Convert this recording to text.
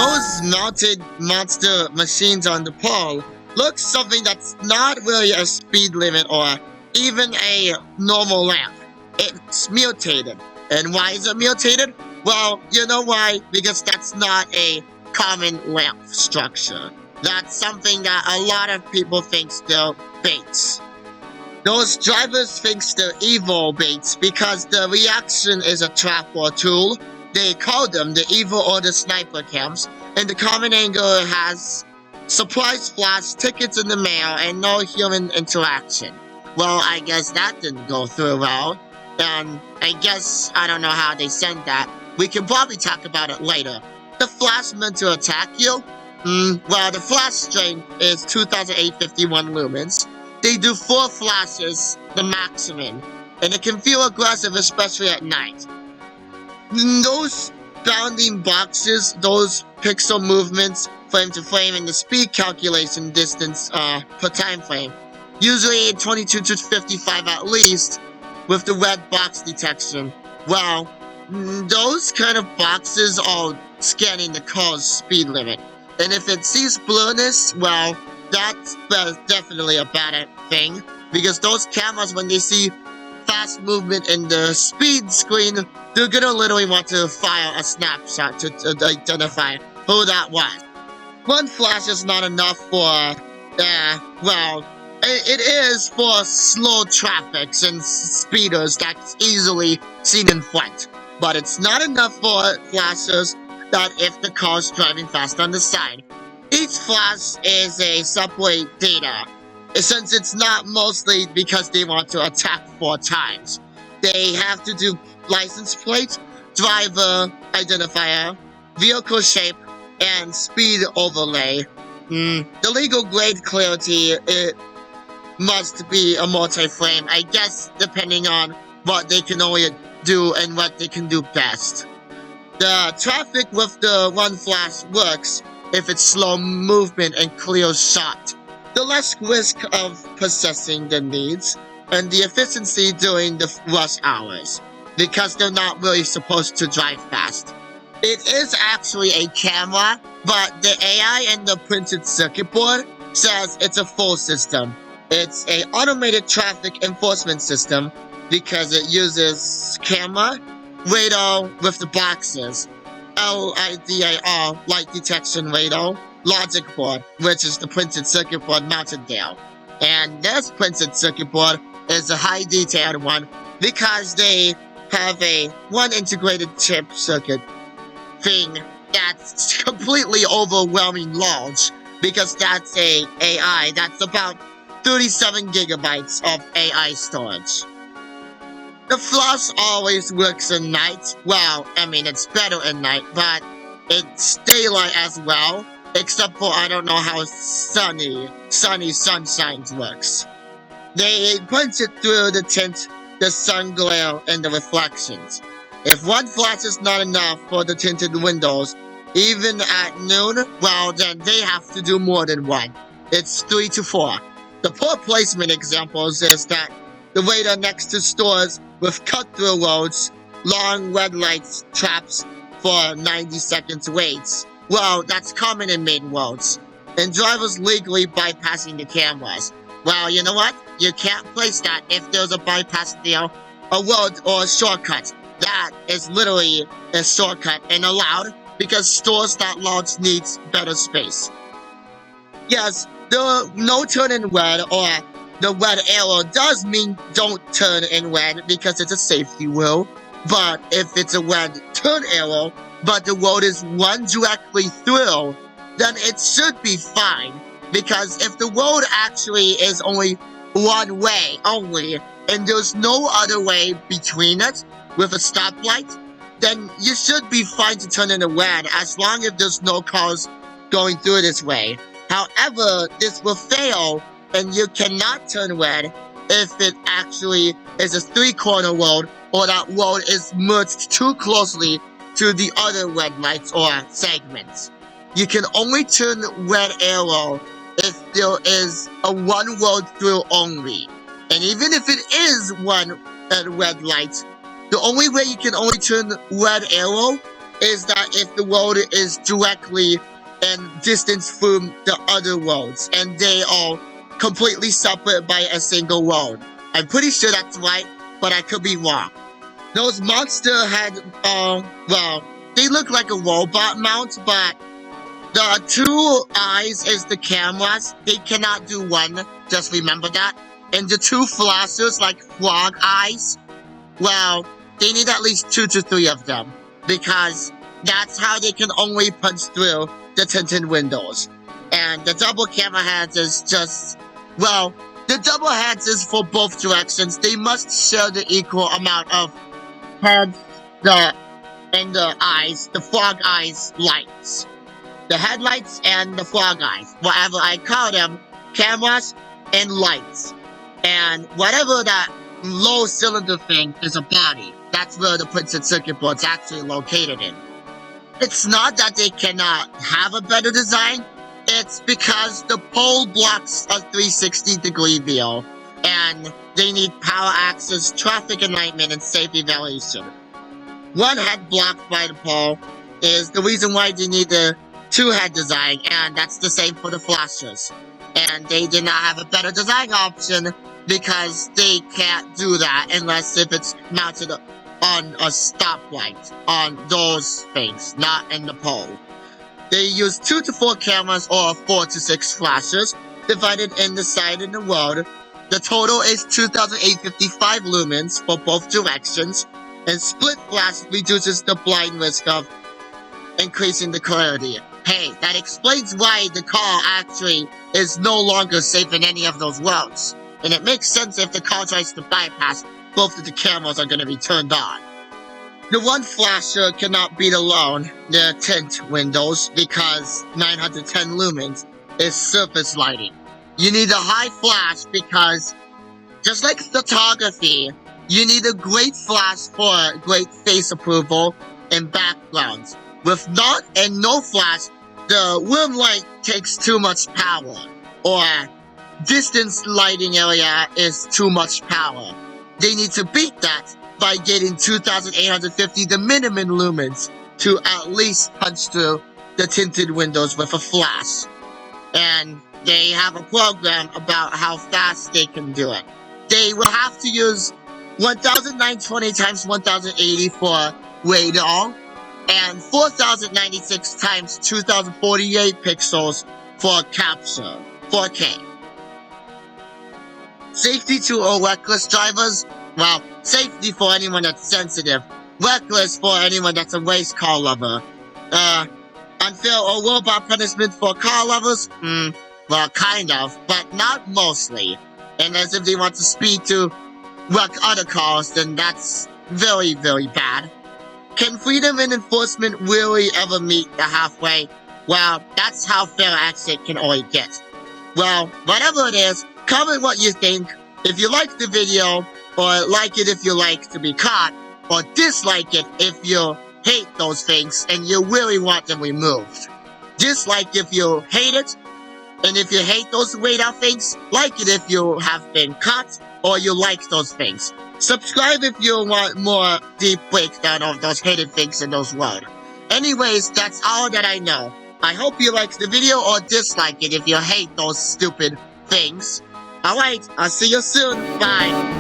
Those mounted monster machines on the pole look something that's not really a speed limit or even a normal lamp. It's mutated. And why is it mutated? Well, you know why? Because that's not a common lamp structure. That's something that a lot of people think they're baits. Those drivers think they're evil baits because the reaction is a trap or tool. They call them the evil or the sniper cams, and the common angle has surprise flash, tickets in the mail, and no human interaction. Well, I guess that didn't go through well, and I don't know how they sent that. We can probably talk about it later. The flash meant to attack you? Well, the flash strength is 2,851 lumens. They do 4 flashes, the maximum, and it can feel aggressive, especially at night. Those bounding boxes, those pixel movements, frame to frame, and the speed calculation distance per time frame, usually 22 to 55 at least, with the red box detection. Well, those kind of boxes are scanning the car's speed limit. And if it sees blurriness, well, that's definitely a bad thing. Because those cameras, when they see fast movement in the speed screen, they're gonna literally want to fire a snapshot to identify who that was. One flash is not enough for, well, it is for slow traffics and speeders that's easily seen in front. But it's not enough for flashes that if the car's driving fast on the side. Each flash is a subway data, since it's not mostly because they want to attack 4 times. They have to do license plate, driver identifier, vehicle shape, and speed overlay. The legal grade clarity, it must be a multi-frame, I guess, depending on what they can only do and what they can do best. The traffic with the one flash works if it's slow movement and clear shot. The less risk of possessing the needs, and the efficiency during the rush hours, because they're not really supposed to drive fast. It is actually a camera, but the AI in the printed circuit board says it's a full system. It's an automated traffic enforcement system because it uses camera, radar with the boxes, LIDAR, light detection radar, logic board, which is the printed circuit board mounted there. And this printed circuit board is a high detailed one because they have a one integrated chip circuit thing that's completely overwhelming large, because that's a AI that's about 37 gigabytes of AI storage. The flash always works at night. Well, I mean, it's better at night, but it's daylight as well. Except for I don't know how sunny sunshine works. They punch it through the tint, the sun glare, and the reflections. If one flash is not enough for the tinted windows, even at noon, well, then they have to do more than one. It's 3 to 4. The poor placement examples is that the radar next to stores with cut-through roads, long red lights traps for 90 seconds waits. Well, that's common in main roads, and drivers legally bypassing the cameras. Well, you know what? You can't place that if there's a bypass there, a road or a shortcut. That is literally a shortcut and allowed because stores that large needs better space. Yes, the no turn in red or the red arrow does mean don't turn in red because it's a safety rule. But if it's a red turn arrow, but the road is run directly through, then it should be fine. Because if the road actually is only one way only, and there's no other way between it with a stoplight, then you should be fine to turn in a red as long as there's no cars going through this way. However, this will fail, and you cannot turn red if it actually is a 3-corner road or that road is merged too closely to the other red lights or segments. You can only turn red arrow if there is a one road through only. And even if it is one red light, the only way you can only turn red arrow is that if the world is directly in distance from the other worlds, and they are completely separate by a single world. I'm pretty sure that's right, but I could be wrong. Those monster had, well, they look like a robot mount, but the two eyes is the cameras. They cannot do one, just remember that. And the two flashers, like frog eyes, well, they need at least 2 to 3 of them, because that's how they can only punch through the tinted windows. And the double camera heads is just, well, the double heads is for both directions. They must share the equal amount of heads, and the eyes, the frog eyes lights. The headlights and the frog eyes, whatever I call them, cameras and lights. And whatever that low cylinder thing is a body, that's where the printed circuit board's actually located in. It's not that they cannot have a better design, it's because the pole blocks a 360-degree view, and they need power access, traffic enlightenment, and safe evaluation. One head blocked by the pole is the reason why they need the 2-head design, and that's the same for the flashers. And they did not have a better design option because they can't do that unless if it's mounted on a stoplight, on those things, not in the pole. They use 2 to 4 cameras or 4 to 6 flashers divided in the side and the road. The total is 2,855 lumens for both directions, and split flash reduces the blind risk of increasing the clarity. Hey, that explains why the car actually is no longer safe in any of those worlds. And it makes sense if the car tries to bypass, both of the cameras are going to be turned on. The one flasher cannot beat alone the tint windows because 910 lumens is surface lighting. You need a high flash because, just like photography, you need a great flash for great face approval and backgrounds. With not and no flash, the room light takes too much power, or distance lighting area is too much power. They need to beat that by getting 2,850, the minimum lumens, to at least punch through the tinted windows with a flash. And they have a program about how fast they can do it. They will have to use 1,920 times 1,080 for radar, and 4,096 times 2,048 pixels for capture, 4K. Safety to all reckless drivers? Well, safety for anyone that's sensitive. Reckless for anyone that's a race car lover. Unfair or robot punishment for car lovers? Well, kind of, but not mostly. And as if they want to speed to wreck other cars, then that's very, very bad. Can freedom and enforcement really ever meet the halfway? Well, that's how fair exit can only get. Well, whatever it is, comment what you think. If you like the video, or like it if you like to be caught, or dislike it if you hate those things and you really want them removed. Dislike if you hate it, and if you hate those radar things, like it if you have been caught, or you like those things. Subscribe if you want more deep breakdown of those hated things in those world. Anyways, that's all that I know. I hope you liked the video or dislike it if you hate those stupid things. Alright, I'll see you soon. Bye.